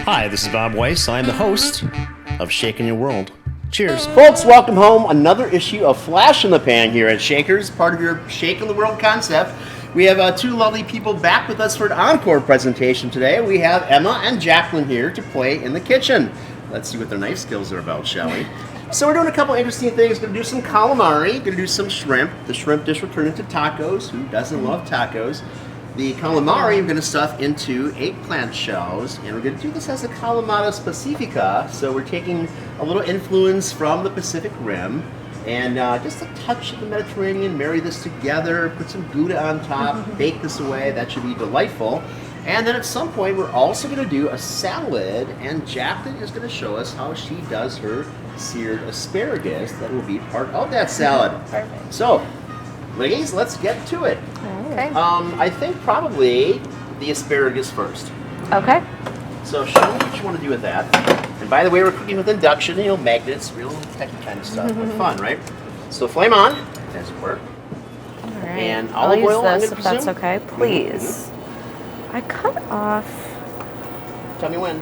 Hi, this is Bob Weiss. I'm the host of Shakin' Your World. Cheers. Folks, welcome home. Another issue of Flash in the Pan here at Shakers, part of your Shakin' the World concept. We have two lovely people back with us for an encore presentation today. We have Emma and Jaclyn here to play in the kitchen. Let's see what their knife skills are about, shall we? So we're doing a couple interesting things. Going to do some calamari, going to do some shrimp. The shrimp dish will turn into tacos. Who doesn't love tacos? The calamari we're going to stuff into eggplant shells, and we're going to do this as a calamata specifica. So we're taking a little influence from the Pacific Rim, and just a touch of the Mediterranean, marry this together, put some Gouda on top, bake this away. That should be delightful. And then at some point, we're also going to do a salad, and Jaclyn is going to show us how she does her seared asparagus that will be part of that salad. Perfect. So, ladies, let's get to it. Okay. I think probably the asparagus first. Okay. So show me what you want to do with that. And by the way, we're cooking with induction, you know, magnets, real techy kind of stuff, but fun, right? So flame on, as it were. All right. And I'll olive use oil, I'm this gonna if that's presume? okay, please. I cut off Tell me when.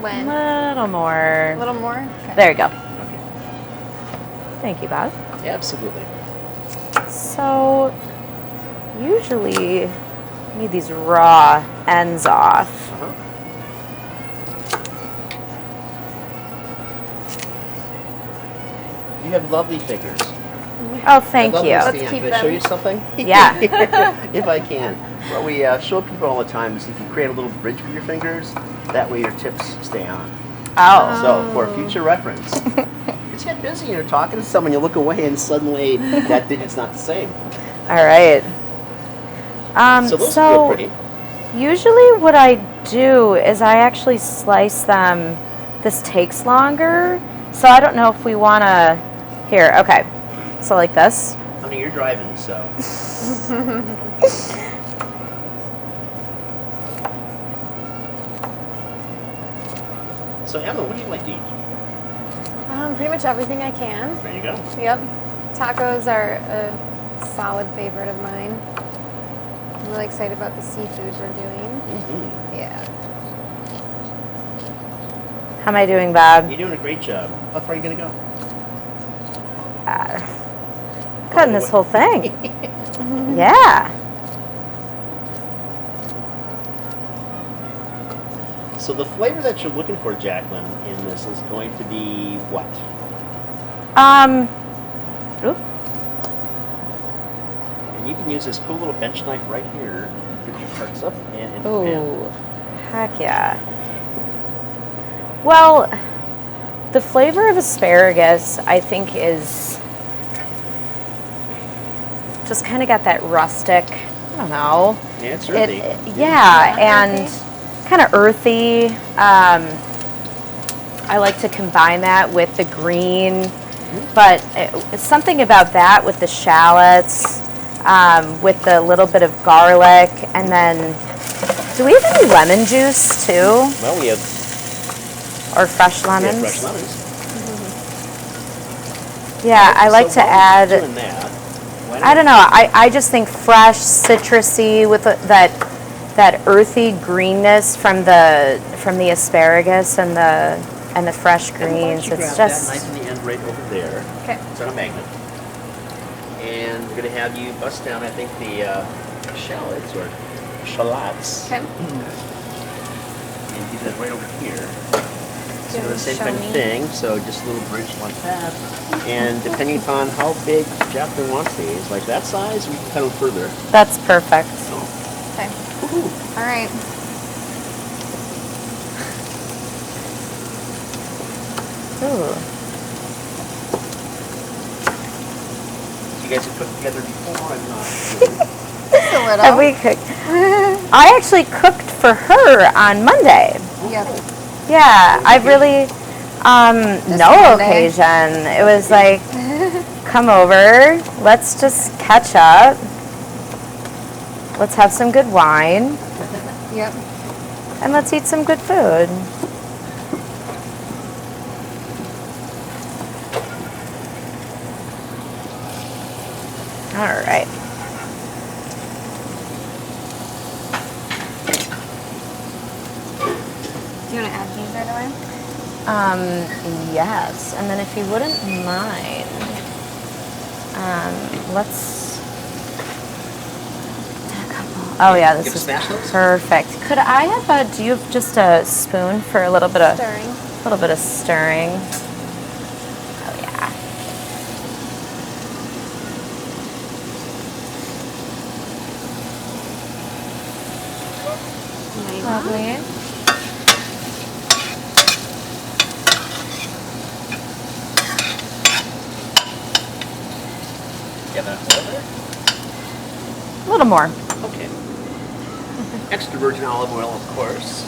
a little more. A little more? Okay. There you go. Okay. Thank you, Bob. Yeah, absolutely. So, usually you need these raw ends off. Uh-huh. You have lovely fingers. Oh, thank I'd love you. to see Let's them. keep Can I show them. you something? Yeah. If I can. What we show people all the time is if you create a little bridge with your fingers, that way your tips stay on. Oh. So, for future reference, just get busy. You're talking to someone, you look away, and suddenly that digit's not the same. All right. So those feel pretty. Usually what I do is I actually slice them. This takes longer, so I don't know if we want to. Here, okay. So like this. I mean, you're driving, so. So Emma, what do you like to eat? Pretty much everything I can. There you go. Yep. Tacos are a solid favorite of mine. I'm really excited about the seafood we're doing. Mm-hmm. Yeah. How am I doing, Bob? You're doing a great job. How far are you going to go? Cutting this whole thing. Yeah. So the flavor that you're looking for, Jaclyn, in this is going to be what? Oop. And you can use this cool little bench knife right here. Get your parts up and into the Oh, heck yeah. Well, the flavor of asparagus, I think, is just kind of got that rustic, I don't know. pan. Yeah, it's earthy. Yeah, and kind of earthy. I like to combine that with the green, but it's something about that with the shallots, with the little bit of garlic, and then, do we have any lemon juice too? Well, we have Or fresh lemons? fresh lemons. Yeah, I like So to while you're add, doing that, why I don't know, I just think fresh, citrusy with that earthy greenness from the asparagus and the fresh And why don't greens. you It's grab just that knife in the end right over there. Okay. It's on a magnet. And we're going to have you bust down, I think, the shallots or shallots. Okay. And do that right over here. So Yeah, the same show kind of me. thing. So just a little bridge like that. And depending upon how big Jaclyn wants these, like that size, we can cut them further. that's perfect. Okay. Woohoo. All right. Ooh. You guys have cooked together before? I'm not. Just a little. Have we cooked? I actually cooked for her on Monday. Yep. Yeah, I really, no Monday. occasion. It was like, come over, let's just catch up. Let's have some good wine, Yep. and let's eat some good food. All right. Do Yes. And then if you wouldn't mind, let's. Oh yeah, this is perfect. Could I have do you have just a spoon for a little bit of Stirring. stirring? Oh yeah. Lovely. Get that oil there? A little more. Okay. Extra virgin olive oil, of course.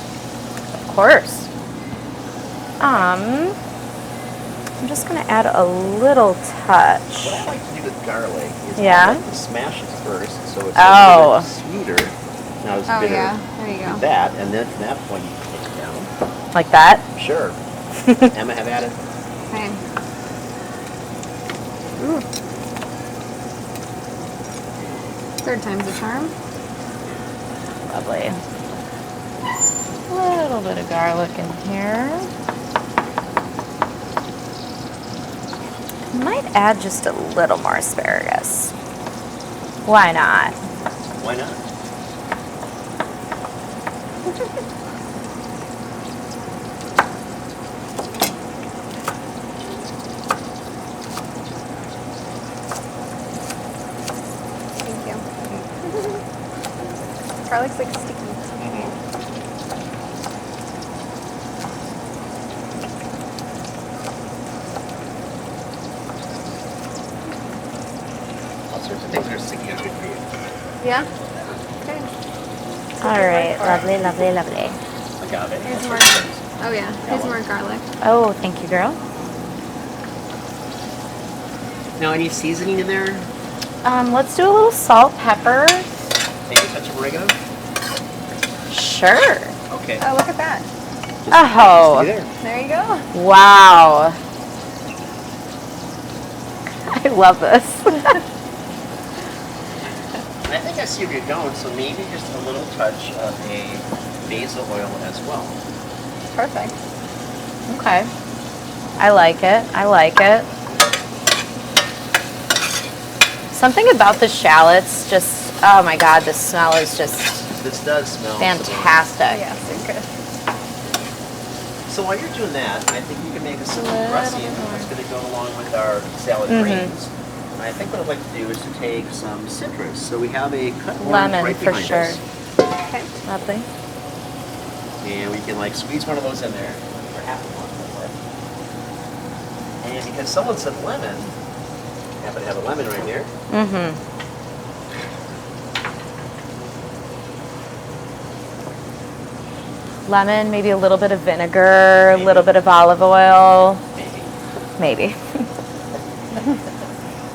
Of course. I'm just gonna add a little touch. What I like to do with garlic is I like to smash it first, so it's a little bit sweeter, not as bitter. Yeah, there you go. Do that, and then from that point you can take it down. Like that? Sure. Emma, have at it. Okay. Third time's a charm. Lovely. A little bit of garlic in here. Might add just a little more asparagus. Why not? Why not? Thank you. Garlic's like sticky. All sorts of things that are sticky are good for you. Yeah? Okay. All right, lovely, lovely, lovely. Agave. Here's more. Oh yeah, here's more garlic. Oh, thank you, girl. Now, any seasoning in there? Let's do a little salt, pepper. Maybe a touch of oregano? Sure. Okay. Oh, look at that. Oh, There. There you go. wow. I love this. I think I see where you're going, so maybe just a little touch of a basil oil as well. Perfect. Okay. I like it. I like it. Something about the shallots just, oh my God, the smell is just This does smell fantastic. Yes, they're good. So while you're doing that, I think you can make a simple Little dressing bit more. that's going to go along with our salad greens. And I think what I'd like to do is to take some citrus. So we have a cut orange Lemon right for behind sure. us. Okay. Lovely. And we can like squeeze one of those in there, or half of one. And because someone said lemon, I happen to have a lemon right here. Mm-hmm. Lemon, maybe a little bit of vinegar, a little bit of olive oil. Maybe. Maybe.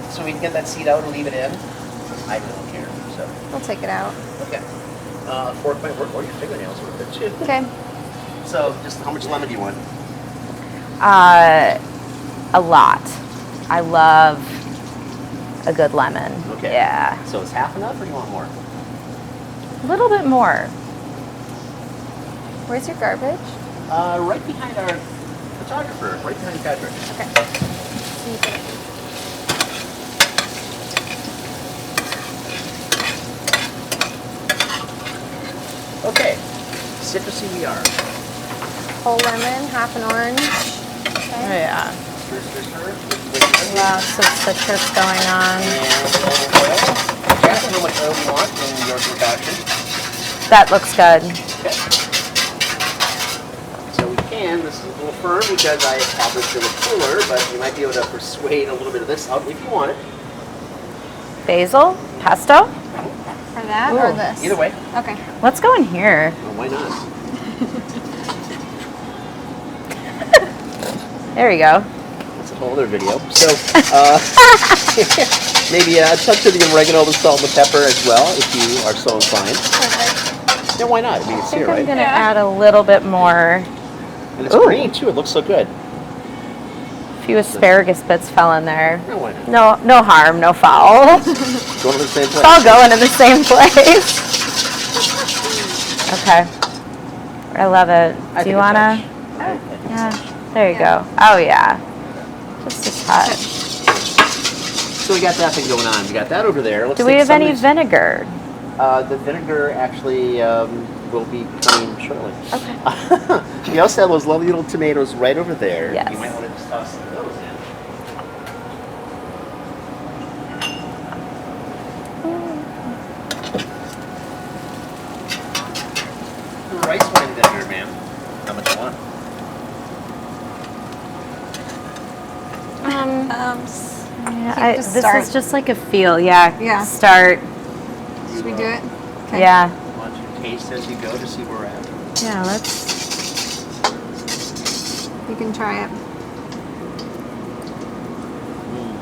So we can get that seed out and leave it in. I don't care. So We'll take it out. okay. A fork might work, or your fingernails work good too. Okay. So just how much lemon do you want? A lot. I love a good lemon. Okay. Yeah. So is half enough, or do you want more? A little bit more. Where's your garbage? Right behind our photographer, right behind Patrick. Okay. Okay, citrusy we are. Whole lemon, half an orange. Oh, Okay. yeah. Stir, stir, stir. Lots of citrus going on. And olive oil. Just how much oil you want in your concoction. That looks good. Okay. So we can, this is a little firm because I have this in the cooler, but you might be able to persuade a little bit of this out if you want it. Basil, pesto. For that or Ooh. this? Either way. Okay. Let's go in here. Well, why not? There you go. That's a whole other video. So, maybe a touch of the oregano, the salt, and the pepper as well, if you are so inclined. Perfect. Yeah, why not? I mean, it's I think here, I'm right? gonna Yeah. add a little bit more. And it's Ooh. green too. It looks so good. A few asparagus bits fell in there. No, why not? No harm, no foul. Going to the same place. It's all going in the same place. Okay. I love it. I Do you think a wanna? touch. I think a Yeah. touch. There you Yeah. go. Oh yeah. Just a touch. So we got that thing going on. We got that over there. Let's Do we take have some of any these- vinegar? The vinegar actually will be coming shortly. Okay. We also have those lovely little tomatoes right over there. Yes. You might want to just toss some of those in. Rice wine vinegar, ma'am. How much you want? Yeah, just this start. is just like a feel. Yeah. Yeah. Start. Should we do it? Okay. Yeah. Why don't you taste as you go to see where we're at? Yeah. Let's. You can try it.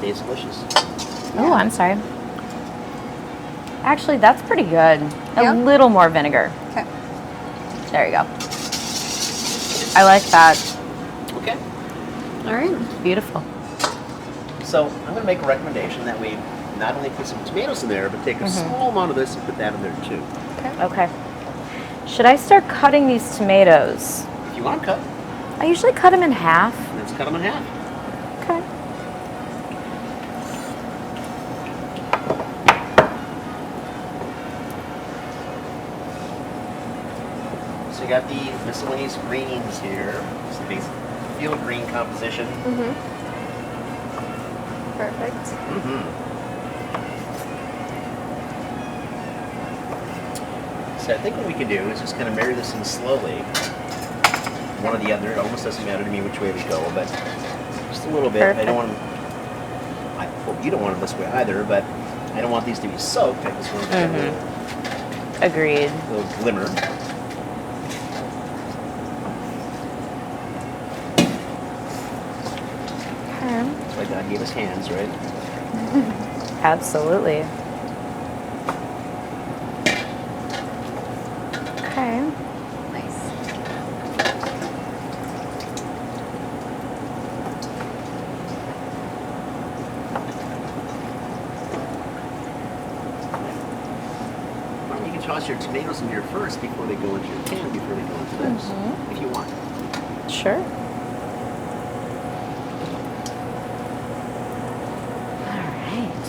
Tastes delicious. Oh, I'm sorry. Actually, that's pretty good. A Yeah? little more vinegar. Okay. There you go. I like that. Okay. All right. Beautiful. So I'm going to make a recommendation that we not only put some tomatoes in there, but take a small amount of this and put that in there too. Okay. Should I start cutting these tomatoes? If you want to cut, I usually cut them in half. let's cut them in half. Okay. So you got the miscellaneous greens here. It's the basic field green composition. Perfect. So I think what we can do is just kind of marry this in slowly. One or the other. It almost doesn't matter to me which way we go, but just a little bit. I don't want them, I hope you don't want them this way either, but I don't want these to be soaked. I just want them to get Agreed. a little glimmer. Okay. That's why God gave us hands, right? Absolutely. Okay. Nice. Well, you can toss your tomatoes in here first before they go into your pan, before they go into this, if you want. Sure. All right.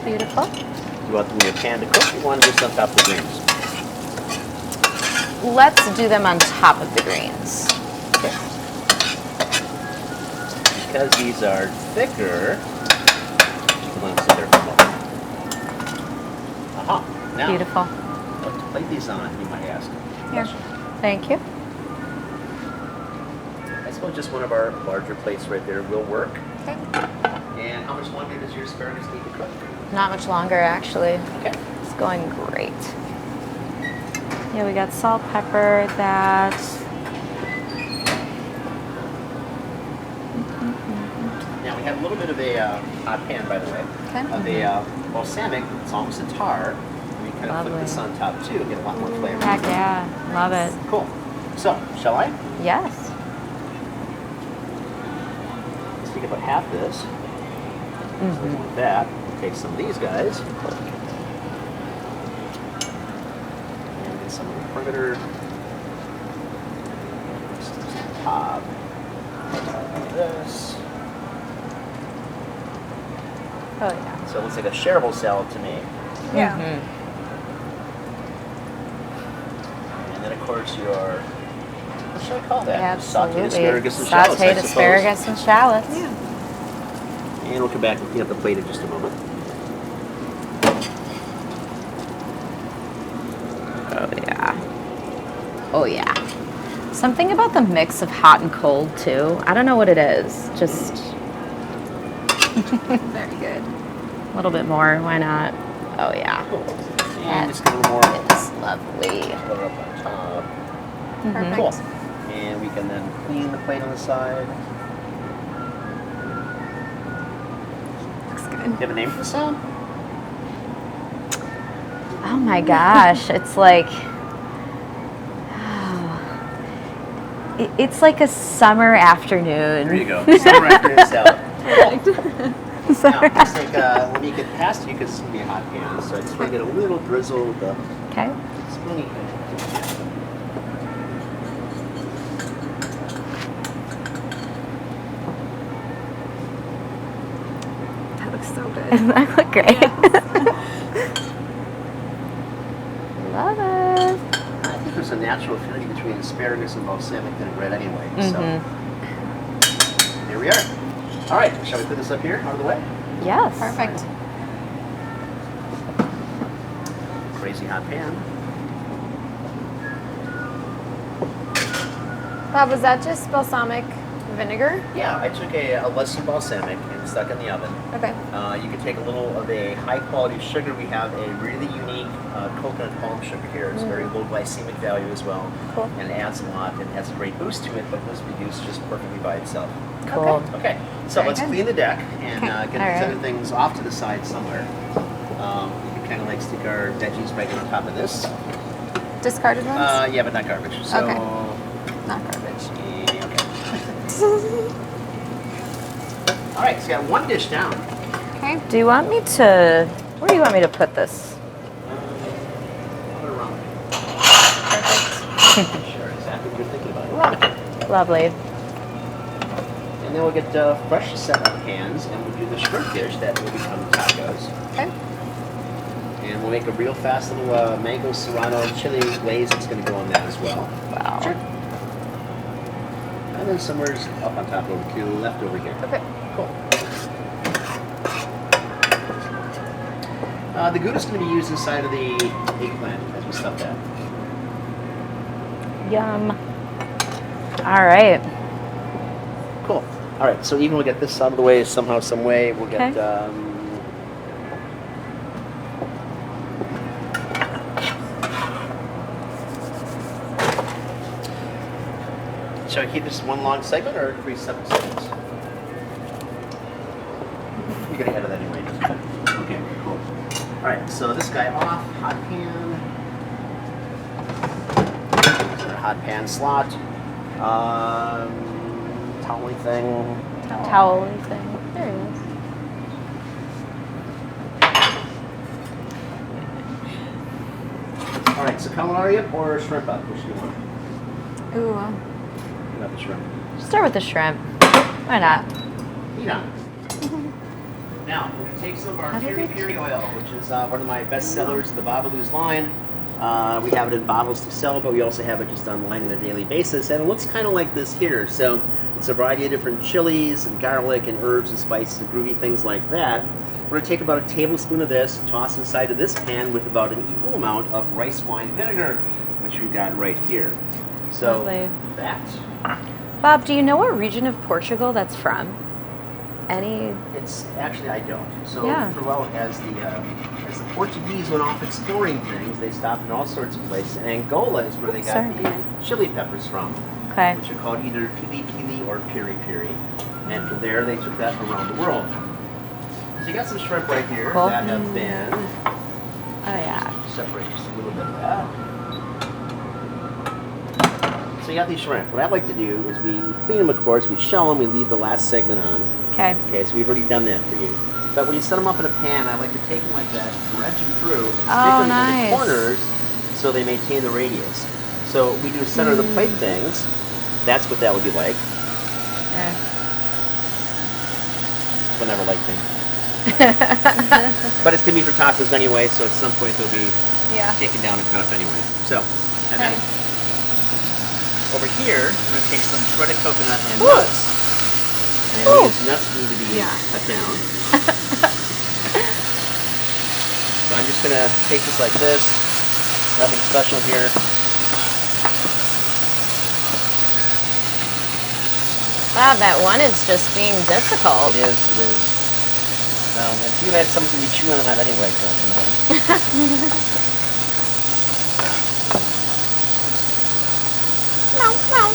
Beautiful. You want them in your pan to cook, or you want them just on top of the greens? Let's do them on top of the greens. Okay. Because these are thicker, you can let them sit there for a moment. Aha. Now, Beautiful. what to plate these on, you might ask. Here. Thank you. I suppose just one of our larger plates right there will work. Okay. And how much longer does your asparagus need to cook? Not much longer, actually. Okay. It's going great. Yeah, we got salt, pepper, that. Now we have a little bit of a hot pan, by the way, Okay. of a balsamic. It's almost a tar. And we kind of put Lovely. this on top too, get a lot more flavor. Heck yeah, love it. Cool. So, shall I? Yes. Let's take about half this. So like that. We'll take some of these guys. And get some of the perimeter. Some top. Like this. Oh yeah. So it looks like a shareable salad to me. Yeah. And then of course your, what should I call that? Absolutely. Sauteed asparagus and shallots, I Sauteed suppose. asparagus and shallots. Yeah. And we'll come back and clean up the plate in just a moment. Oh yeah. Oh yeah. Something about the mix of hot and cold too. I don't know what it is. Just Very good. a little bit more. Why not? Oh yeah. Cool. And just get a little more It's lovely. color up on top. Perfect. Cool. And we can then clean the plate on the side. Looks Do good. you have a name for the salad? Oh my gosh. It's like it's like a summer afternoon. There you go. Summer afternoon salad. Now, just like, let me get past you because it's going to be a hot pan. So I just want to get a little drizzle with the Okay. spoony. looks so good. I look great. Yes. Love it. I think there's a natural affinity between asparagus and balsamic vinaigrette anyway. So here we are. All right, shall we put this up here out of the way? Yes. Perfect. Crazy hot pan. Bob, was that just balsamic vinegar? Yeah, I took a lesson balsamic and stuck it in the oven. Okay. You can take a little of a high quality sugar. We have a really unique coconut palm sugar here. It's very low glycemic value as well. Cool. And it adds a lot and has a great boost to it, but this will be used just perfectly by itself. Cool. Okay, so Very let's good. clean the deck and get All these right. other things off to the side somewhere. We can kind of like stick our veggies right on top of this. Discarded ones? Yeah, but not garbage. So, Okay. Not garbage. yeah, okay. All right, so we got one dish down. Okay. Do you want me to, where do you want me to put this? Put it around. Perfect. Sure, exactly what you're thinking about. Lovely. And then we'll get fresh set of pans, and we'll do the shrimp dish that will become tacos. Okay. And we'll make a real fast little mango-Serrano chili glaze that's going to go on that as well. Wow. Sure. And then somewhere's up on top over to the left over here. Okay. Cool. The Gouda's going to be used inside of the eggplant as we stuff that. Yum. All right. Cool. All right, so even we'll get this out of the way somehow, some way. We'll get. Okay. Shall I keep this one long segment or 3 separate segments? You get ahead of that anyway. Okay, cool. All right, so this guy off, hot pan. There's our hot pan slot. Towel thing. Towel thing. There it is. All right, so calamari up or shrimp up? Which do you want? Ooh. You got the shrimp. Start with the shrimp. Why not? Heat on. Now, we're going to take some of our How did Piri it- Piri Oil, which is one of my best sellers, the Bobaloo's line. We have it in bottles to sell, but we also have it just online on a daily basis. And it looks kind of like this here. So it's a variety of different chilies and garlic and herbs and spices and groovy things like that. We're going to take about a tablespoon of this, toss inside of this pan with about an equal amount of rice wine vinegar, which we've got right here. So Lovely. that, Bob, do you know what region of Portugal that's from? Any? it's actually I don't. So Yeah. throughout as the Portuguese went off exploring things, they stopped in all sorts of places. And Angola is where they got Sorry. the chili peppers from, Okay. which are called either Piri Piri or Piri Piri. And from there they took that around the world. So you got some shrimp right here Cool. that have been, Oh yeah. separate just a little bit of that. So you got these shrimp. What I like to do is we clean them, of course, we shell them, we leave the last segment on. Okay. Okay, so we've already done that for you. But when you set them up in a pan, I like to take them like that, dredge them through, and stick Oh, them in nice. the corners so they maintain the radius. So we do center of the plate things. That's what that would be like. Yeah. Will never like me. But it's gonna be for tacos anyway, so at some point they'll be Yeah. taken down and cut up anyway. So, and then over here, I'm gonna take some shredded coconut and Ooh. nuts. And these nuts need to be cut down. So I'm just gonna take this like this. Nothing special here. Wow, that one is just being difficult. It is. If you had something to be chewing on that anyway, so No, no.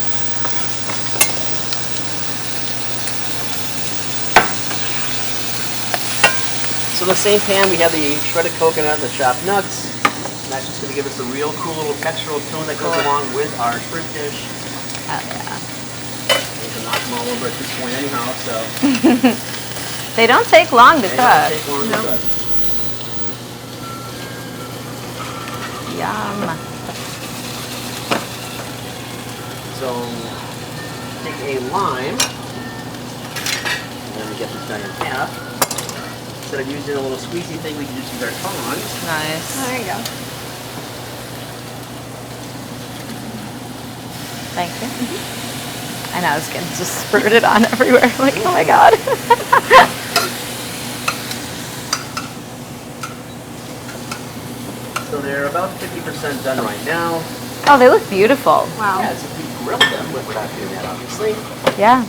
So in the same pan, we have the shredded coconut and the chopped nuts. And that's just going to give us a real cool little textural tone that goes along with our shrimp dish. Oh yeah. We can knock them all over at this point anyhow, so They don't take long to they cook. don't take long to cook. Yum. So take a lime, and then we get this done in half. instead of using a little squeezy thing, we can just use our tongs. Nice. Oh, there you go. Thank you. I know, I was getting just spurted on everywhere. I'm like, oh my God. So they're about 50% done right now. Oh, they look beautiful. Wow. Yeah, so if we grill them, but we're not doing that obviously. Yeah.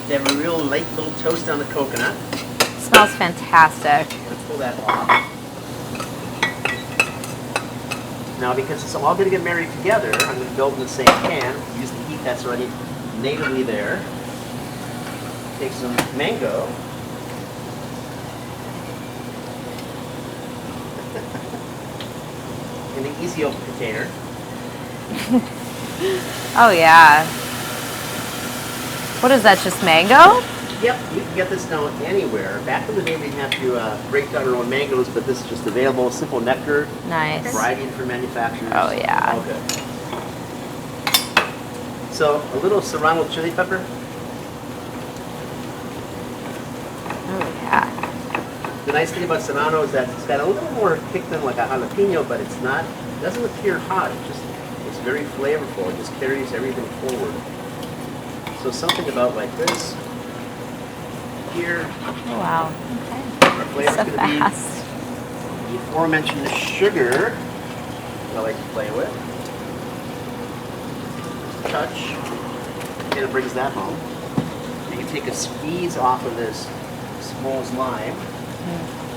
They have a real light little toast on the coconut. Smells fantastic. Let's pull that off. Now, because it's all going to get married together, I'm going to build in the same pan. Use the heat that's already natively there. Take some mango. In an easy open container. Oh yeah. What is that, just mango? Yep, you can get this now anywhere. Back in the day, we'd have to break down our own mangoes, but this is just available. Simple nectar. Nice. Variety of different manufacturers. Oh, yeah. All good. So, a little Serrano chili pepper. Oh yeah. The nice thing about Serrano is that it's got a little more kick than like a jalapeno, but it's not, it doesn't appear hot. It's very flavorful. It just carries everything forward. So something about like this, here, Oh wow. Okay. our flavor's So going to fast. be the aforementioned sugar that I like to play with. Just a touch, and it brings that home. You can take a squeeze off of this Smoll's lime,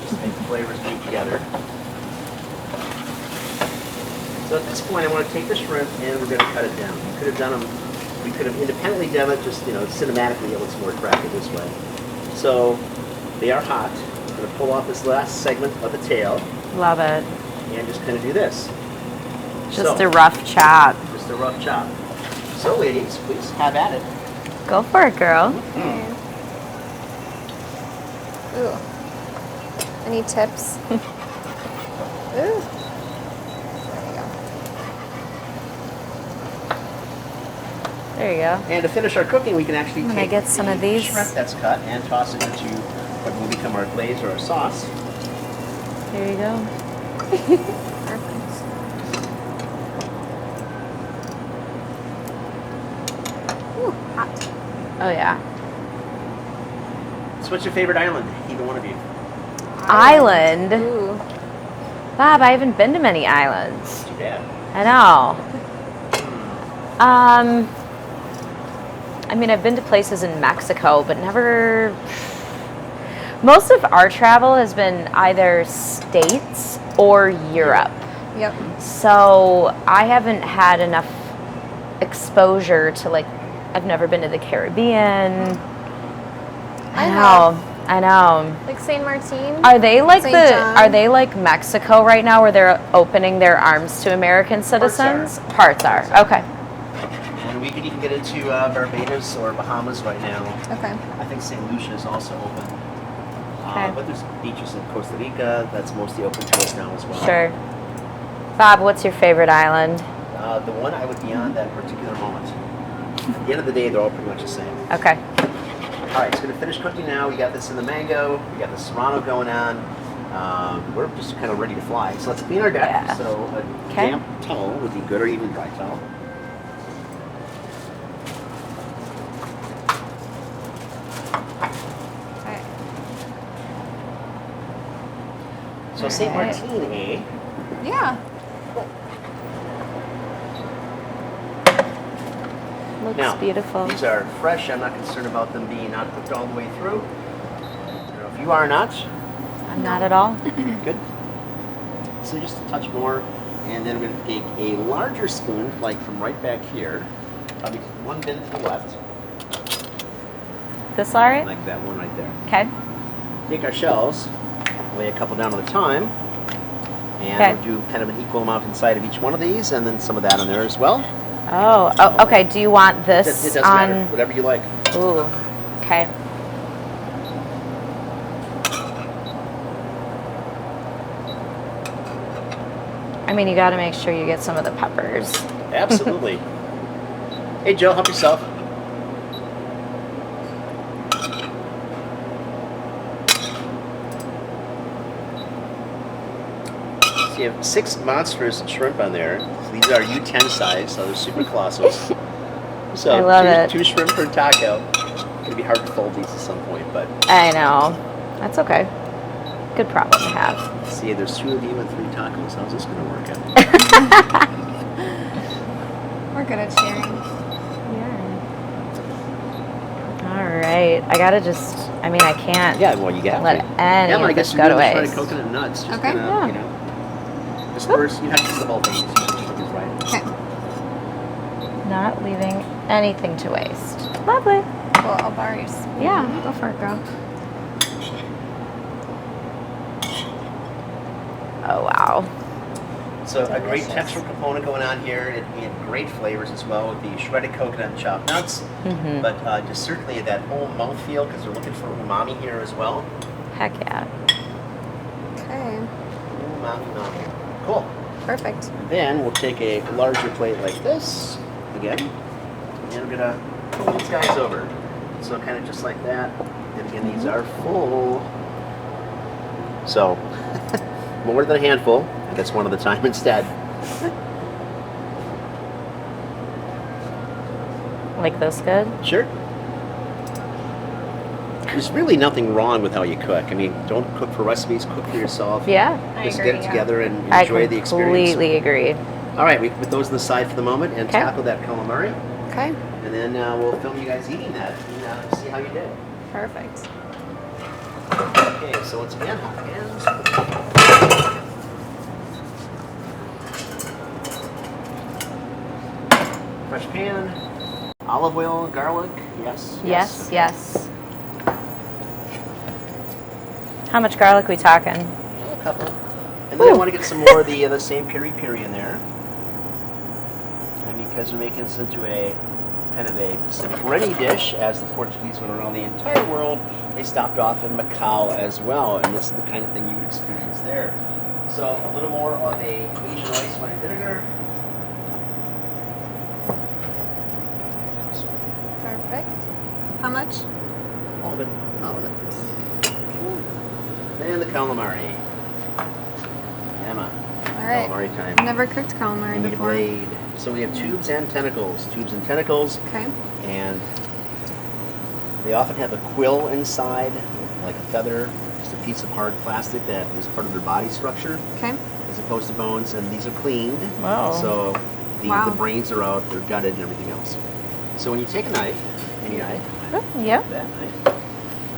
just to make the flavors meet together. So at this point, I want to take the shrimp and we're going to cut it down. We could have done them. We could have independently done it, just cinematically, it looks more attractive this way. So they are hot. I'm going to pull off this last segment of the tail Love it. and just kind of do this. Just So, a rough chop. Just a rough chop. So ladies, please have at it. Go for it, girl. Ooh. Any tips? Ooh. There you go. There you go. And to finish our cooking, we can actually I'm gonna take get some the of these. shrimp that's cut and toss it into what will become our glaze or our sauce. There you go. Perfect. Ooh, hot. Oh yeah. So what's your favorite island? Either one of you. Island. Ooh. Bob, I haven't been to many islands. Too bad. I know. I mean, I've been to places in Mexico, but never. Most of our travel has been either States or Europe. Yep. So I haven't had enough exposure to, like, I've never been to the Caribbean. I I know. Like Saint Martin. Are they like St. John. Are they like Mexico right now, where they're opening their arms to American citizens? Parts are. Okay. And we could even get into Barbados or Bahamas right now. Okay. I think St. Lucia is also open. Okay. But there's beaches in Costa Rica that's mostly open to us now as well. Sure. Bob, what's your favorite island? The one I would be on that particular moment. At the end of the day, they're all pretty much the same. Okay. All right, it's going to finish cooking now. We got this in the mango. We got the Serrano going on. We're just kind of ready to fly. So let's clean our deck. Yeah. So a Okay. damp towel would be good, or even dry towel. Okay. So St. All right. Martin, eh? Yeah. Looks Now, beautiful. these are fresh. I'm not concerned about them being not cooked all the way through. I don't know if you are or not. I'm not at all. Good. So just a touch more, and then we're going to take a larger spoon, like from right back here, probably one bin to the left, This all right? like that one right there. Okay. Take our shells, lay a couple down at a time, and Okay. we'll do kind of an equal amount inside of each one of these, and then some of that in there as well. Oh, okay. Do you want It this doesn't on? matter, whatever you like. Ooh. Okay. I mean, you got to make sure you get some of the peppers. Absolutely. Hey, Joe, help yourself. So you have 6 monstrous shrimp on there. So these are U10 size, so they're super colossal. So I love it. 2 shrimp per taco. It's gonna be hard to fold these at some point, but I know. That's okay. Good problem to have. see, there's 2 of you and 3 tacos. How's this gonna work out? We're good at sharing. Yeah. All right. I gotta just. I mean, I can't. Yeah, well, you got let any Emma, I of guess this you're go to doing this waste. shredded coconut nuts. Just Okay. gonna, Yeah. you know, disperse. You have to do the whole thing. Right. Okay. Not leaving anything to waste. Lovely. Well, I'll borrow your spoon. Yeah. Go for it, girl. Oh wow. So a great Delicious. textural component going on here. We have great flavors as well with the shredded coconut and chopped nuts. Mhm. But just certainly that whole mouthfeel because we're looking for umami here as well. Heck yeah. Okay. Umami. Cool. Perfect. Then we'll take a larger plate like this again, and we're gonna pull these guys over. So kind of just like that. And again, these are full. So more than a handful. I guess one at a time instead. Like this good? Sure. There's really nothing wrong with how you cook. I mean, don't cook for recipes, cook for yourself. Yeah. Just agree, get it yeah. together and I enjoy the experience. completely agree. All right, we can put those on the side for the moment and Okay. tackle that calamari. Okay. And then we'll film you guys eating that and see how you did. Perfect. Okay, so once again, hot pans. Fresh pan. Olive oil, garlic. Yes. Yes, okay. yes. How much garlic we talking? A couple. And then I Ooh. want to get some more of the same piri piri in there. And because we're making this into a kind of a Pacific dish, as the Portuguese went around the entire world, they stopped off in Macau as well, and this is the kind of thing you would experience there. So a little more of a Asian rice wine vinegar. Perfect. How much? All of it. All of it. And the calamari. Emma. All right. Calamari time. Never cooked calamari We need a before. blade. So we have tubes and tentacles. Tubes and tentacles. Okay. And they often have a quill inside, like a feather, just a piece of hard plastic that is part of their body structure, Okay. as opposed to bones. And these are cleaned. Wow. So Wow. the brains are out, they're gutted and everything else. So when you take a knife, any knife, Oh, yeah. that knife,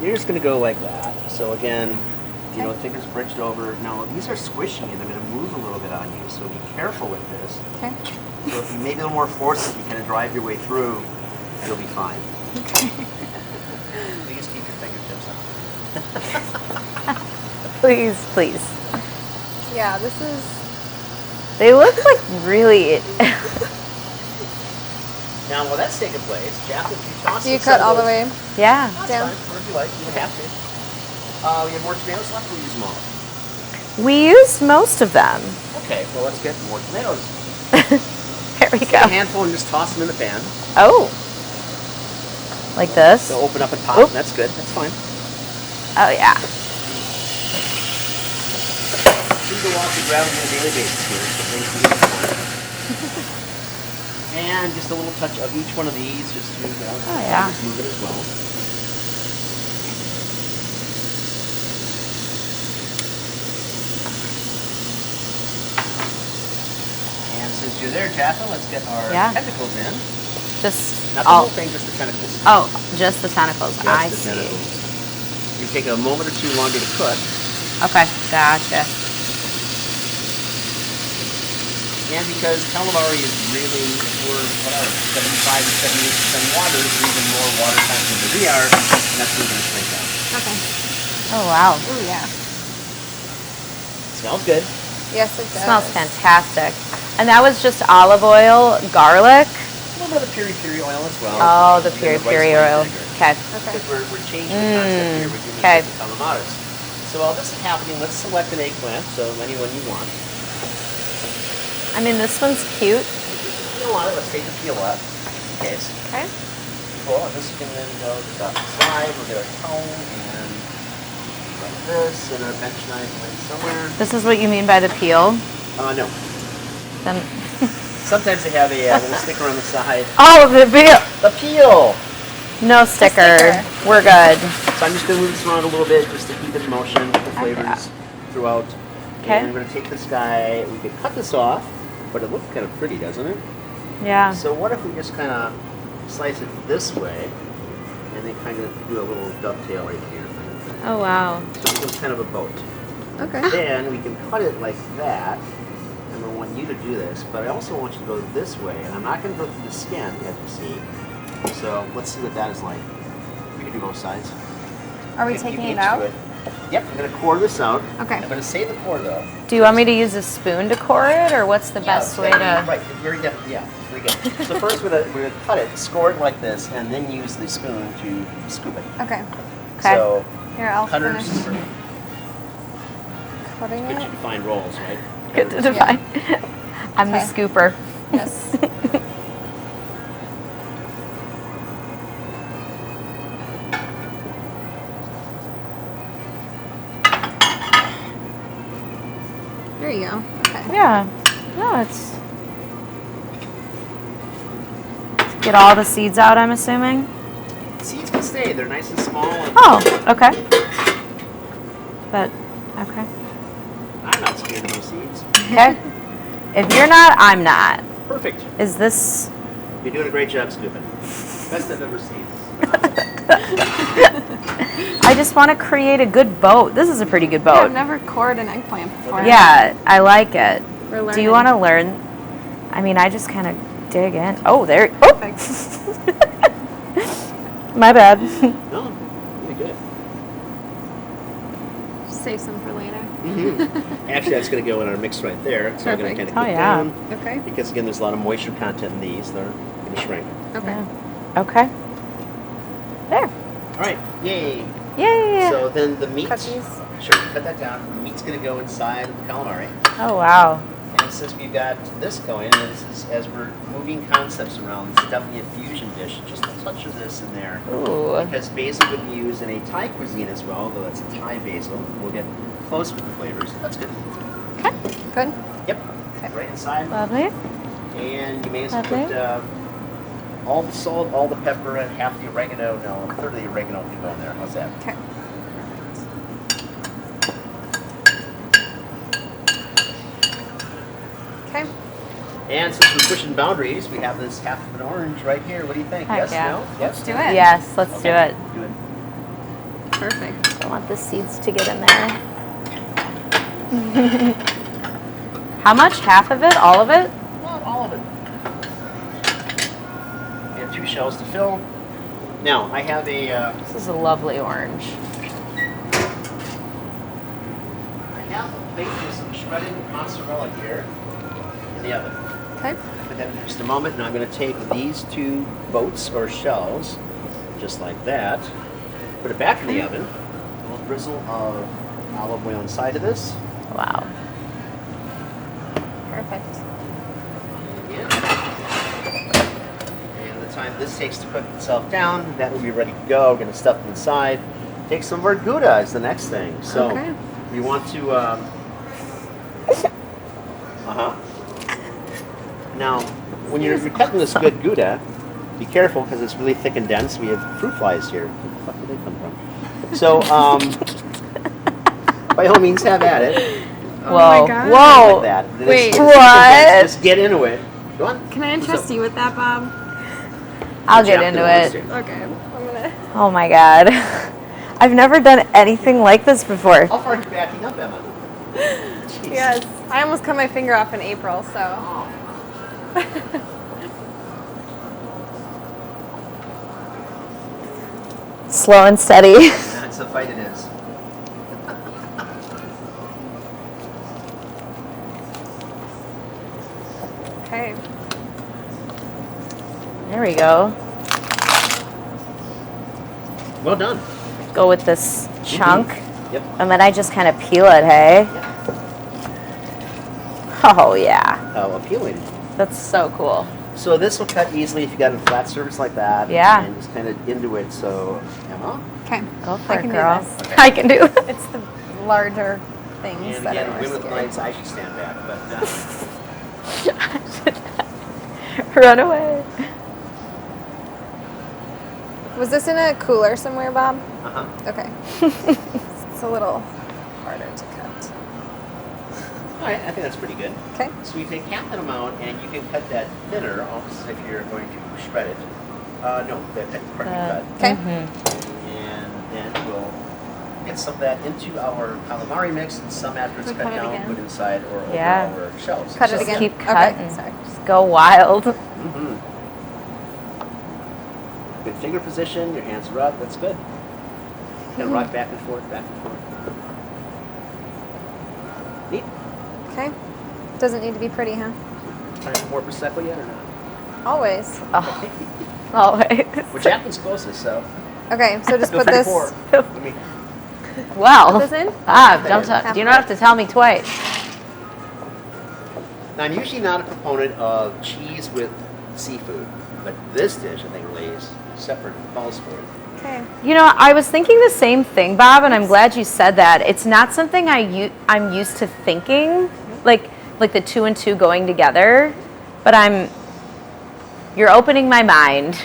you're just going to go like that. So again, you know, the fingers bridged over. Now these are squishy and they're going to move a little bit on you, so be careful with this. Okay. So if you maybe a little more force, if you kind of drive your way through, you'll be fine. Please keep your fingertips on. Please, please. Yeah, this is. They look like really. Now, while that's taking place, Jaclyn, if you toss Do you in cut some all of the way? Yeah. That's down? fine, whatever you like. You don't have to. We have more tomatoes left. We'll use them all. We used most of them. Okay, well let's get more tomatoes. There we Take go. a handful and just toss them in the pan. Oh. Like this? They'll open up and pop. Oop. That's good. That's fine. Oh, yeah. Things go off the ground on a daily basis here. So things to do. And just a little touch of each one of these, just to yeah. just move it as well. And since you're there, Jaclyn, let's get our Yeah. tentacles in. Just Not the all. whole thing, just the tentacles. Oh, just the tentacles. Just I the see. tentacles. You take a moment or two longer to cook. Okay, gotcha. And because calamari is really, we're whatever, 75 to 78% water, there's even more water content than we are, and that's what's going to shrink out. Okay. Oh, wow. Oh yeah. Smells good. Yes, it does. Smells fantastic. And that was just olive oil, garlic. A little bit of piri piri oil as well. Oh, the And piri then rice piri wine oil. vinegar. Okay. Okay. Because we're changing the concept here. We're doing Okay. the calamaris. So while this is happening, let's select an eggplant, so anyone you want. I mean, this one's cute. You don't want it, let's take the peel off. case. Okay. Cool. And this can then go just off the side. We'll get our comb and like this, and our bench knife went somewhere. This is what you mean by the peel? No. Then. Sometimes they have a little sticker on the side. Oh, the peel. The peel. No sticker. We're good. So I'm just going to move this around a little bit just to keep it in motion, the flavors throughout. Okay. And I'm going to take this guy. We could cut this off, but it looks kind of pretty, doesn't it? Yeah. So what if we just kind of slice it this way, and then kind of do a little dovetail right here. Oh, wow. So it looks kind of a boat. Okay. Then we can cut it like that. And I want you to do this, but I also want you to go this way. And I'm not going to go through the skin, as you see. So let's see what that is like. We can do both sides. Are we You taking get it out? used to Yep, I'm going to core this out. Okay. I'm going to save the core though. Do you want me to use a spoon to core it, or what's the best way to... Right, very definitely, yeah, very good. So first we're going to cut it, score it like this, and then use the spoon to scoop it. Okay. Okay. So, Here, I'll cutters, finish cutting good to it. define roles, right? Good to define. I'm the Okay. scooper. Yes. There you go. Okay. Yeah. No, it's... Get all the seeds out, I'm assuming? Seeds can stay, they're nice and small. And Oh, okay. But, okay. I'm not scared of those seeds. Okay. If you're not, I'm not. Perfect. Is this... You're doing a great job scooping. Best I've ever seen. I just want to create a good boat. This is a pretty good Yeah, I've boat. never cored an eggplant before. Yeah, I like it. We're learning. Mm. Do you want to learn? I mean, I just kind of dig in. Oh, there. Oh, Perfect. my bad. No, really good. Save some for later. Actually, that's going to go in our mix right there. So I'm going to Perfect. kind of Oh, cook yeah. down. Okay. Because again, there's a lot of moisture content in these. They're going to shrink. Okay. Yeah. Okay. There. All right, yay. Yay. So then the meat. Cut these. Sure, cut that down. The meat's going to go inside the calamari. Oh, wow. And since we've got this going, and this is as we're moving concepts around, this is definitely a fusion dish. Just a touch of this in there. Ooh. Because basil would be used in a Thai cuisine as well, though it's a Thai basil. We'll get close with the flavors. That's good. Okay. Good. Yep. Right inside. Lovely. And you may as well Lovely. put all the salt, all the pepper, and half the oregano. No, a third of the oregano can go in there. How's that? Okay. Okay. And since we're pushing boundaries, we have this half of an orange right here. What do you think? Heck Yes? yeah. No? Yes? Let's do it. Yes, let's Okay. do it. Do it. Perfect. I want the seeds to get in there. How much? Half of it? All of it? Not all of it. We have 2 shells to fill. Now, I have a, This is a lovely orange. I have a plate with some shredded mozzarella here in the oven. Okay. Put that in for just a moment. Now I'm going to take these 2 boats or shells, just like that, put it back in the oven. A little drizzle of olive oil inside of this. Wow. Perfect. And the time this takes to cook itself down, that will be ready to go. We're going to stuff it inside. Take some of our Gouda is the next thing. So Okay. we want to. Now, when you're cutting this good Gouda, be careful because it's really thick and dense. We have fruit flies here. Where the fuck did they come from? So, by all means, have at it. Oh Whoa. my God. Whoa. Like that. Then Wait. What? Just get into it. Go on. Can I entrust you with that, Bob? I'll get Jaclyn into wants it. to. Okay. I'm gonna. Oh my god. I've never done anything like this before. How far are you backing up, Emma? Jeez. Yes. I almost cut my finger off in April, so. Oh. Slow and steady. That's a fight it is. Okay. There we go. Well done. Go with this chunk. Yep. And then I just kind of peel it, hey? Oh, yeah. How appealing. That's so cool. So this will cut easily if you got a flat surface like that. Yeah. And just kind of into it. So, Emma. Okay. Go for I it, can girl. do this. Okay. I can do it. It's the larger things And that again, are more women with scary. knives, I should stand back. But Run away. Was this in a cooler somewhere, Bob? uh-huh. Okay. It's a little harder to cut. All right, I think that's pretty good. Okay. So we take half that amount, and you can cut that thinner, almost as if you're going to shred it. No, that part you cut. Okay. And then we'll get some of that into our calamari mix, and some after it's We cut cut it down, again? put inside or over Yeah. our shells. Cut it Just again? keep Okay, cutting. sorry. Just go wild. Mm-hmm. Good finger position, your hands are up, that's good. And rock back and forth, back and forth. Neat. Okay. Doesn't need to be pretty, huh? Trying to more Prosecco yet or not? Always. Oh, always. Well, Jaclyn's closest, so. Okay, so just Feel put free to this. pour. Let me. Well, Put this in? you don't have to tell me twice. Now, I'm usually not a proponent of cheese with seafood, but this dish, I think, Glaze separate calls for it. Okay. You know, I was thinking the same thing, Bob, and I'm glad you said that. It's not something I'm used to thinking, like the two and two going together, but you're opening my mind.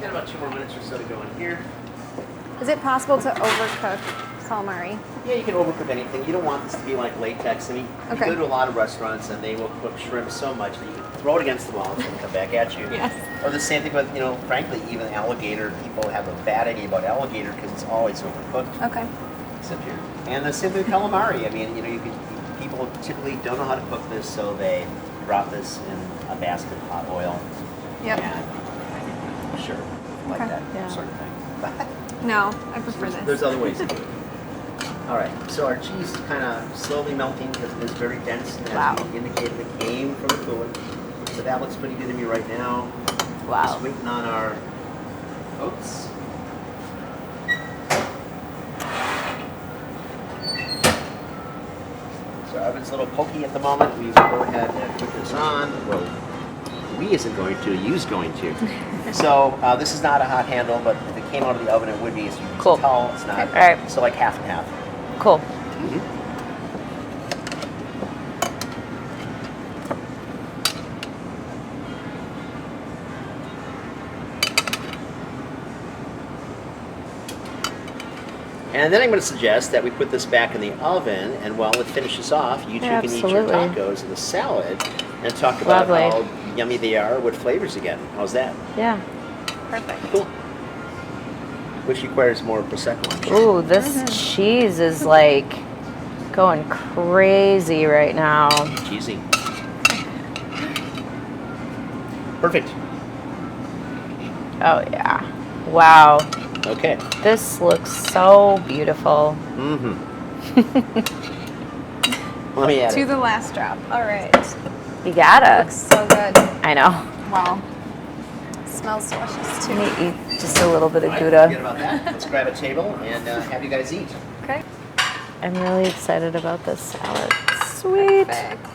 Got about 2 more minutes or so to go in here. Is it possible to overcook calamari? Yeah, you can overcook anything. You don't want this to be like latex. I mean, Okay. you go to a lot of restaurants and they will cook shrimp so much that you can throw it against the wall and it's going to come back at you. Yes. Or the same thing with, frankly, even alligator. People have a bad idea about alligator because it's always overcooked. Okay. Except here. And the same thing with calamari. I mean, people typically don't know how to cook this, so they drop this in a basket of hot oil. Yep. And sure, like Okay. that Yeah. sort of thing. No, I prefer this. There's other ways to do it. All right, so our cheese is kind of slowly melting because it is very dense, and Wow. as we indicated, it came from the cooler. So that looks pretty good to me right now. Wow. Just waiting on our oats. So our oven's a little pokey at the moment. We will go ahead and put this on. Well, we isn't going to, you's going to. So this is not a hot handle, but if it came out of the oven, it would be. As you can Cool. tell, it's not. Okay. All right. So like half and half. Cool. And then I'm going to suggest that we put this back in the oven, and while it finishes off, you two can eat your Absolutely. tacos and the salad, and talk about Lovely. how yummy they are with flavors again. How's that? Yeah. Perfect. Cool. Which requires more Prosecco, I'm sure. Ooh, this cheese is like going crazy right now. Cheesy. Perfect. Oh yeah. Wow. Okay. This looks so beautiful. Mm-hmm. Let me add To it. the last drop. All right. You gotta. Looks so good. I know. Wow. Smells delicious too. Let me eat just a little bit All of right, forget Gouda. about that. Let's grab a table and have you guys eat. Okay. I'm really excited about this salad. Sweet. Perfect.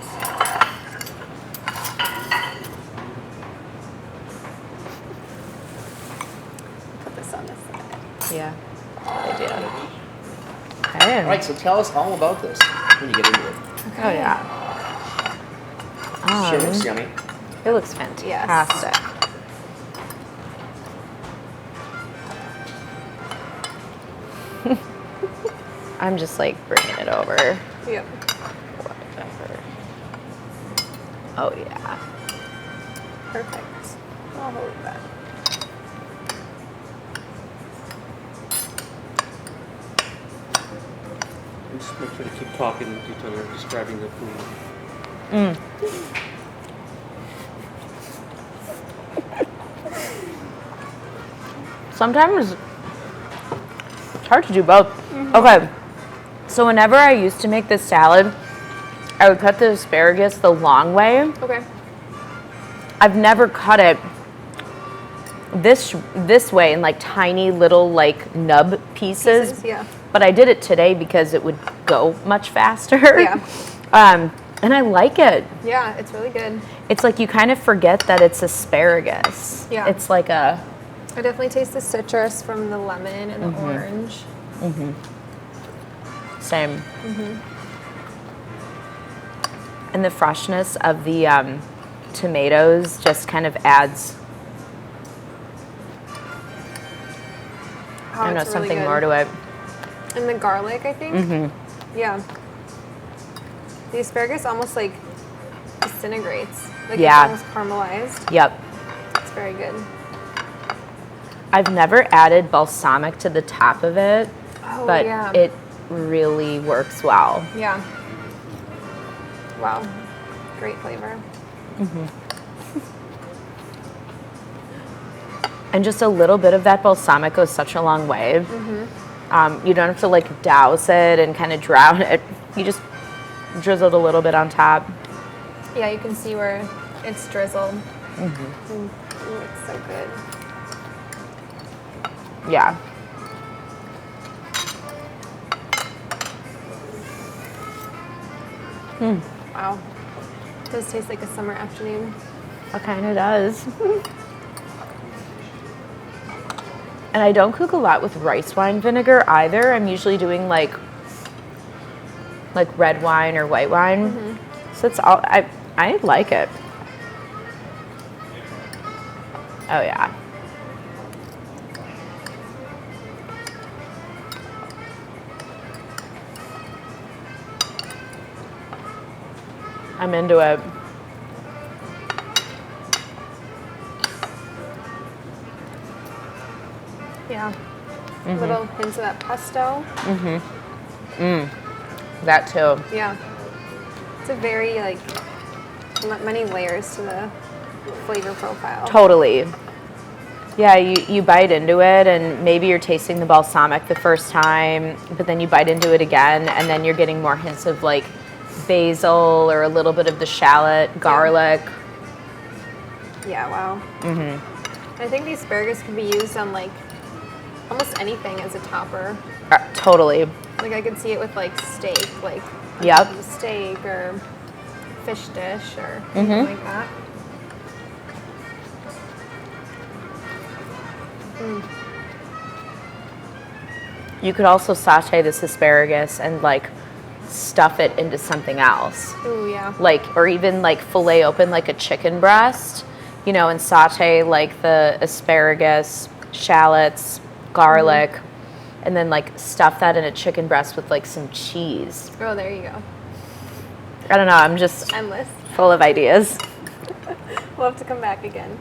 Put this on this side. Yeah. I do. All right, so tell us all about this when you get into it. Oh yeah. Sure looks yummy. It looks fantastic. I'm just like bringing it over. Yep. Whatever. Oh yeah. Perfect. I'll hold that. Just make sure to keep talking with each other, describing the food. Sometimes it's hard to do both. Okay. So whenever I used to make this salad, I would cut the asparagus the long way. Okay. I've never cut it this way in like tiny little like nub pieces. Yeah. But I did it today because it would go much faster. Yeah. And I like it. Yeah, it's really good. It's like you kind of forget that it's asparagus. Yeah. It's like a... I definitely taste the citrus from the lemon and the orange. Same. And the freshness of the tomatoes just kind of adds, I don't know, it's really something good. more to it. And the garlic, I think. Yeah. The asparagus almost like disintegrates. Like Yeah. it's almost caramelized. Yep. It's very good. I've never added balsamic to the top of it, Oh, but yeah. it really works well. Yeah. Wow. Great flavor. And just a little bit of that balsamic goes such a long way. You don't have to like douse it and kind of drown it. You just drizzled a little bit on top. Yeah, you can see where it's drizzled. Ooh, it's so good. Yeah. Wow. It does taste like a summer afternoon. It kind of does. And I don't cook a lot with rice wine vinegar either. I'm usually doing like red wine or white wine. So it's all, I like it. Oh yeah. I'm into it. Yeah. Little hints of that pesto. That too. Yeah. It's a very, like, many layers to the flavor profile. Totally. Yeah, you bite into it and maybe you're tasting the balsamic the first time, but then you bite into it again and then you're getting more hints of like basil or a little bit of the shallot, garlic. Yeah, wow. I think the asparagus can be used on, like, almost anything as a topper. Totally. Like, I could see it with, like, steak, like, Yep. steak or fish dish or something like that. You could also saute this asparagus and like stuff it into something else. Ooh, yeah. Like, or even like fillet open like a chicken breast, you know, and saute like the asparagus, shallots, garlic, and then like stuff that in a chicken breast with like some cheese. Oh, there you go. I don't know, I'm just Endless. full of ideas. We'll have to come back again.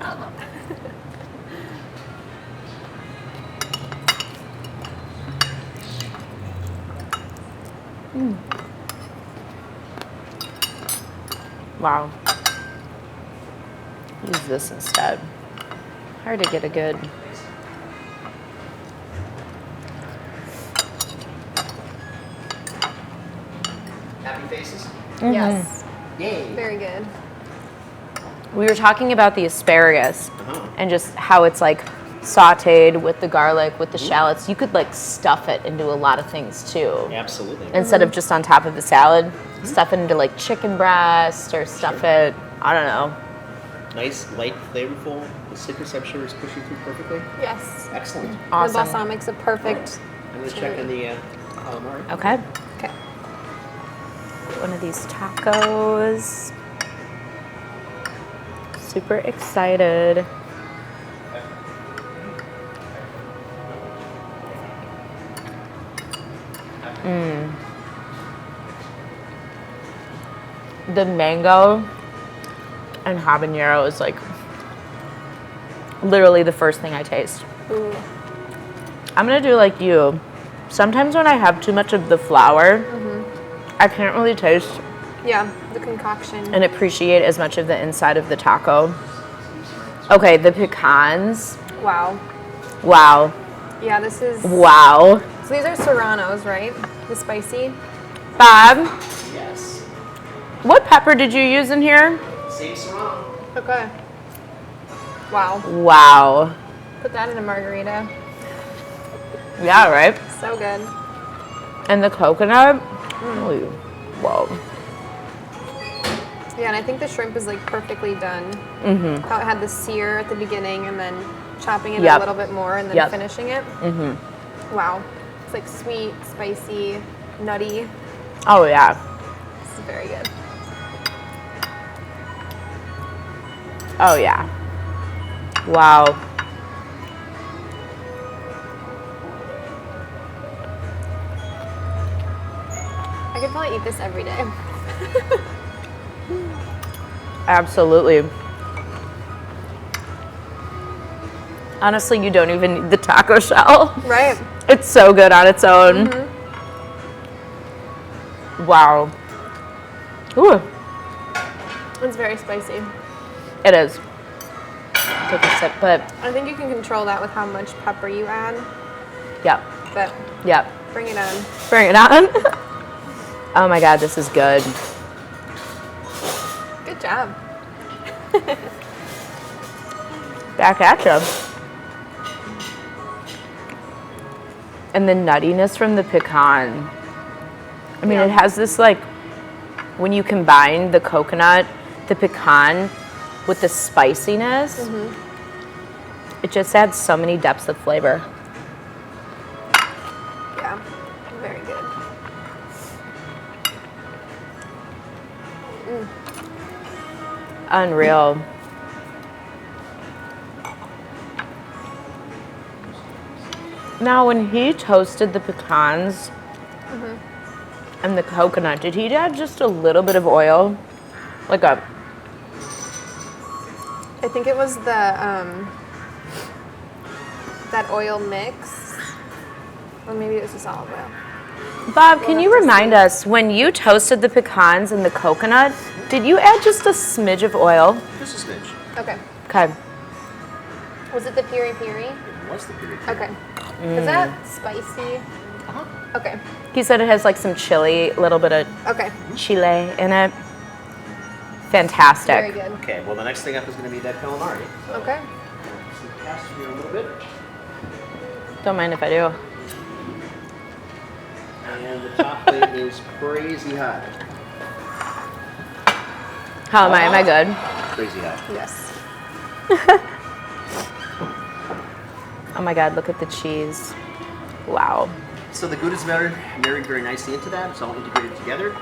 Wow. Use this instead. Hard to get a good. Happy faces? Yes. Yay. Very good. We were talking about the asparagus Uh-huh. and just how it's like sauteed with the garlic, with the shallots. You could like stuff it into a lot of things too. Absolutely. Instead of just on top of the salad, stuff it into like chicken breast or stuff it, I don't know. Nice, light, flavorful. The citrus, I'm sure, is pushing through perfectly. Yes. Excellent. Awesome. The balsamic's a perfect. I'm going to check in the calamari. Okay. Okay. One of these tacos. Super excited. The mango and habanero is like literally the first thing I taste. Ooh. I'm gonna do like you. Sometimes when I have too much of the flour, I can't really taste Yeah, the concoction. and appreciate as much of the inside of the taco. Okay, the pecans. Wow. Wow. Yeah, this is. Wow. So these are serranos, right? The spicy. Bob, Yes. what pepper did you use in here? Same Serrano. Okay. Wow. Wow. Put that in a margarita. Yeah, right? So good. And the coconut. Holy, whoa. Yeah, and I think the shrimp is like perfectly done. How it had the sear at the beginning and then chopping it a little bit more and then finishing it. Wow. It's like sweet, spicy, nutty. Oh, yeah. This is very good. Oh, yeah. Wow. I could probably eat this every day. Absolutely. Honestly, you don't even need the taco shell. Right. It's so good on its own. Wow. Ooh. It's very spicy. It is. Take a sip, but I think you can control that with how much pepper you add, yep. but Yep. bring it on. Bring it on. Oh my God, this is good. Good job. Back at you. And the nuttiness from the pecan. I mean, it has this like, when you combine the coconut, the pecan with the spiciness, it just adds so many depths of flavor. Yeah, very good. Unreal. Now, when he toasted the pecans and the coconut, did he add just a little bit of oil? Like a... I think it was the that oil mix, or maybe it was just olive oil. Bob, can you remind us, when you toasted the pecans and the coconut, did you add just a smidge of oil? Just a smidge. Okay. Okay. Was it the piri piri? It was the Piri Piri. Okay. Is that spicy? Okay. He said it has like some chili, a little bit of Okay. chile in it. Fantastic. Very good. Okay, well, the next thing up is going to be that calamari. So, Okay. some cast here a little bit. Don't mind if I do. And the top plate is crazy hot. How am I? Am I good? Crazy hot. Yes. Oh my God, look at the cheese. Wow. So the Gouda's married very nicely into that. It's all integrated together.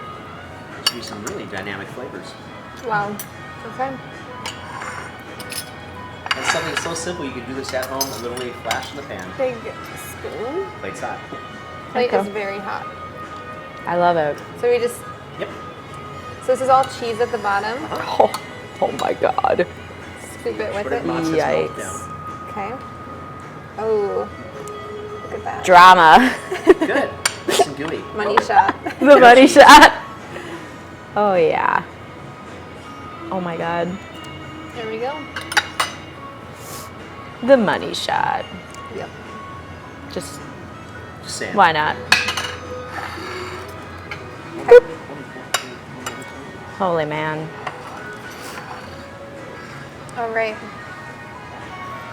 Should be some really dynamic flavors. Wow. Okay. And something so simple, you can do this at home and literally flash in the pan. Big spoon. Plate's hot. Plate Okay. is very hot. I love it. So we just, Yep. so this is all cheese at the bottom. Oh my God. Scoop it with Put it it. in lots of Yikes. smoke down. Okay. Oh, look at that. Drama. Good. Nice and gooey. Money shot. The money shot. Oh yeah. Oh my God. There we go. The money shot. Yep. Just, Just saying. why not? Holy man. All right.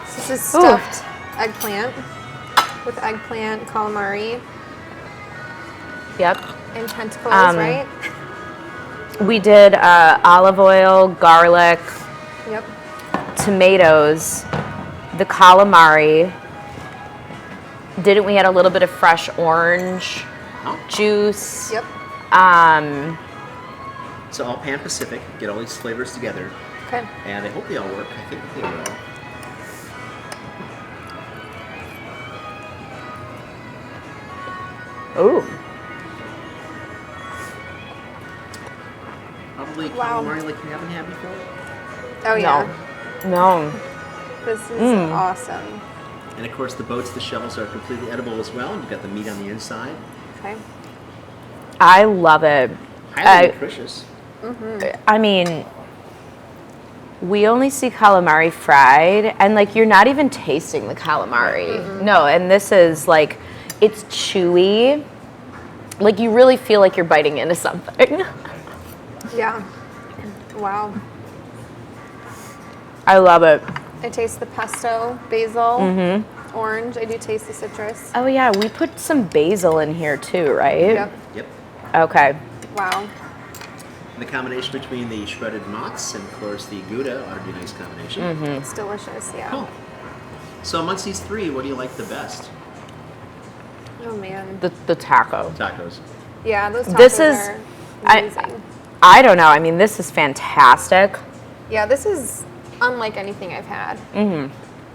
So this is stuffed eggplant with eggplant, calamari, Yep. and tentacles, right? We did olive oil, garlic, Yep. tomatoes, the calamari. Didn't we add a little bit of fresh orange juice? Yep. So all Pan Pacific, get all these flavors together, Okay. and I hope they all work. I think they will. Ooh. Probably Wow. calamari like you haven't had before. Oh yeah. No. This is awesome. And of course the boats, the shells are completely edible as well. You've got the meat on the inside. Okay. I love it. Highly nutritious. I mean, we only see calamari fried, and like you're not even tasting the calamari. No, and this is like, it's chewy. Like you really feel like you're biting into something. Yeah. Wow. I love it. I taste the pesto, basil, orange. I do taste the citrus. Oh yeah, we put some basil in here too, right? Yep. Yep. Okay. Wow. The combination between the shredded mozz and, of course, the Gouda ought to be a nice combination. It's delicious. Yeah. Cool. So amongst these three, what do you like the best? Oh man. The taco. Tacos. Yeah, those tacos This is- are amazing. I don't know. I mean, this is fantastic. Yeah, this is unlike anything I've had.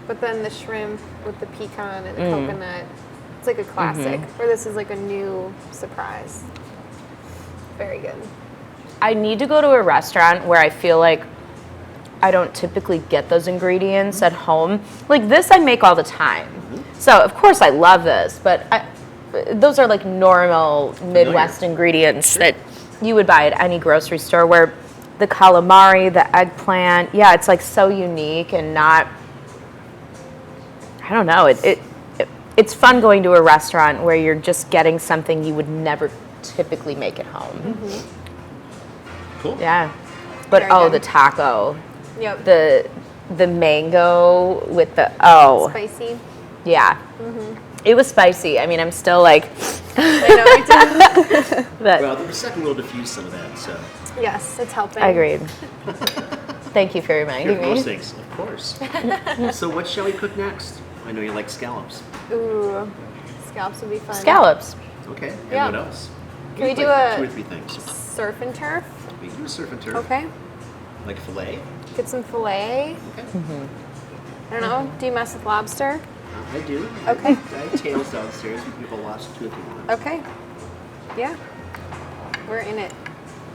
But then the shrimp with the pecan and the coconut, it's like a classic. Or this is like a new surprise. Very good. I need to go to a restaurant where I feel like I don't typically get those ingredients at home. Like this I make all the time. So of course I love this, but those are like normal Midwest ingredients that you would buy at any grocery store, where the calamari, the eggplant, yeah, it's like so unique and not, I don't know, it's fun going to a restaurant where you're just getting something you would never typically make at home. Cool. Yeah. But Very oh, good. the taco, Yep. the mango with the Spicy. yeah. It was spicy. I mean, I'm still like, I know, me too. but Well, the second will diffuse some of that, so. Yes, it's helping. agreed. Thank you for reminding Those me. things, of course. So what shall we cook next? I know you like scallops. Ooh, scallops would be fun. Scallops. Okay, and Yeah. what else? Can we do Like a- 2 or 3 things. Surf and turf. We can do a surf and turf. Okay. Like filet. Get some filet. Okay. I don't know. Do you mess with lobster? I do. Okay. I have tails downstairs. We can have a lobster too if you want. Okay. Yeah. We're in it.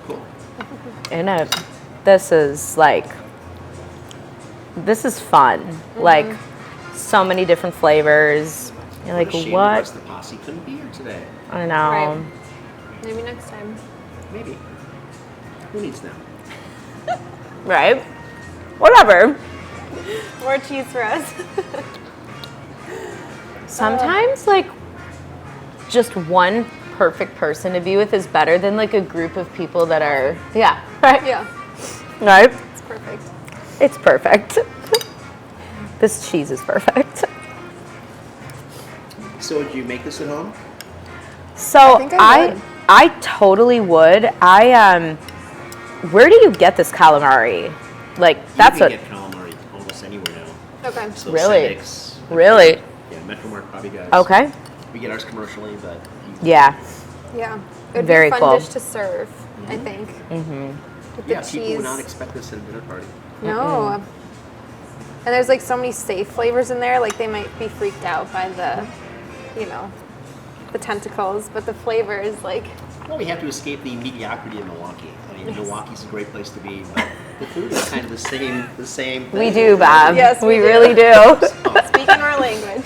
Cool. And this is fun. Like so many different flavors. You're like, What a shame what? the rest of the posse couldn't be here today. I know. Right. Maybe next time. Maybe. Who needs them? Right? Whatever. More cheese for us. Sometimes like just one perfect person to be with is better than like a group of people that are right. Yeah. Right? It's perfect. It's perfect. This cheese is perfect. So would you make this at home? So think I would. I totally would. Where do you get this calamari? Like that's you what can get calamari almost anywhere now. Okay. So Really? Senex, really Yeah, Metromart probably does. okay. We get ours commercially, but Yeah. Yeah. It'd Very be a fun cool. dish to serve, I think. With the yeah, people cheese. would not expect this at a dinner party. No. And there's like so many safe flavors in there. Like they might be freaked out by the, the tentacles, but the flavor is like, Well, we have to escape the mediocrity of Milwaukee. I mean, Milwaukee's a great place to be, but the food is kind of the same thing. We do, Bob. Yes, we do. really do. speaking our language.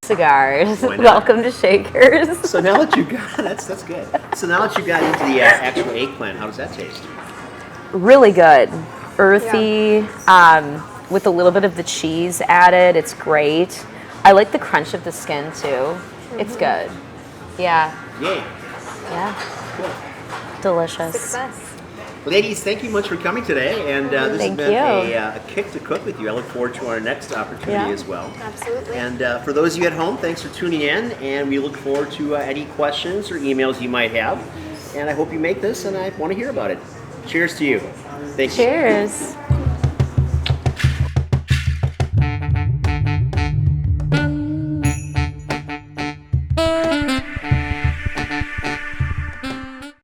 Cigars. Why not? Welcome to Shakers. So now that you got that's good. So now that you got into the actual eggplant, how does that taste? Really good. Earthy, with a little bit of the cheese added. It's great. I like the crunch of the skin too. It's good. Yeah. Yay! Yeah. Cool. Delicious. Success. Ladies, thank you much for coming today, and this Thank has been you. a kick to cook with you. I look forward to our next opportunity Yeah. as well. Absolutely. And for those of you at home, thanks for tuning in, and we look forward to any questions or emails you might have. And I hope you make this, and I want to hear about it. Cheers to you. Thank you. Cheers.